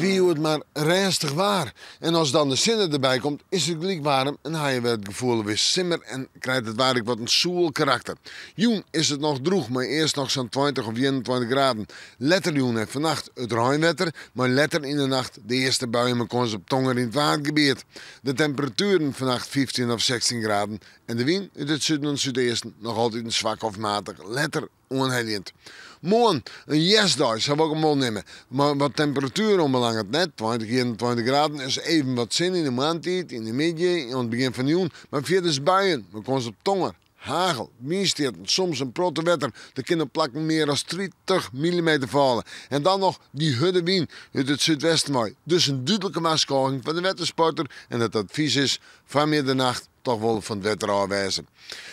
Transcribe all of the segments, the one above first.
wie het maar rustig waar. En als dan de zinnen erbij komt, is het gelijk warm en hij weer het gevoel weer simmer en krijgt het waarlijk wat een zoel karakter. Joen is het nog droeg, maar eerst nog zo'n 20 of 21 graden. Letter joen en vannacht het ruimwetter, maar letter in de nacht de eerste buien kon ze op Tonger in het waardgebied. De temperaturen vannacht 15 of 16 graden en de wind uit het zuiden en zuidesten nog altijd een zwak of matig letter onhelend. Morgen, een yesdag, zou ik ook een mol nemen. Maar wat temperatuur onbelangrijk net, 20, 21 graden, is even wat zin in de maandtijd, in de middag, aan het begin van juni. Maar verder is buien, we komen ze op Tonger. Hagel, windstichten, soms een protte wetter. De kinderen plakken meer dan 30 mm vallen. En dan nog die hudde wind uit het zuidwesten mooi. Dus een duidelijke waarschuwing van de wettersporter. En het advies is van middernacht toch wel van het wetter aanwijzen.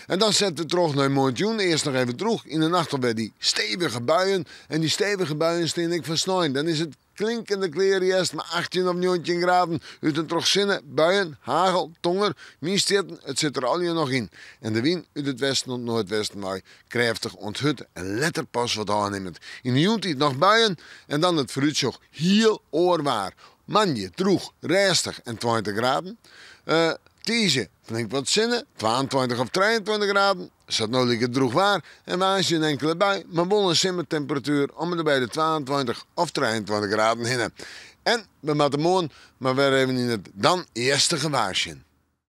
En dan zetten we terug naar Montjoen. Eerst nog even terug. In de nacht alweer die stevige buien. En die stevige buien steen ik van sneeuw. Dan is het klinkende kleren eerst maar 18 of 19 graden. Uit een trogzinnen, buien, hagel, tonger, minsteten, het zit er al hier nog in. En de wind uit het westen en noordwesten mooi, krachtig onthut en letterpas wat aannemend. In de joentijd nog buien en dan het vooruitzicht heel oorwaar. Manje, droeg, rustig en 20 graden. Tiesje, flink wat zinnen, 22 of 23 graden. Zat nou lekker droeg waar en waasje een enkele bui, maar wel een simmertemperatuur om er bij de 22 of 23 graden heen. En we moeten morgen maar weer even in het dan eerste gewaarsje.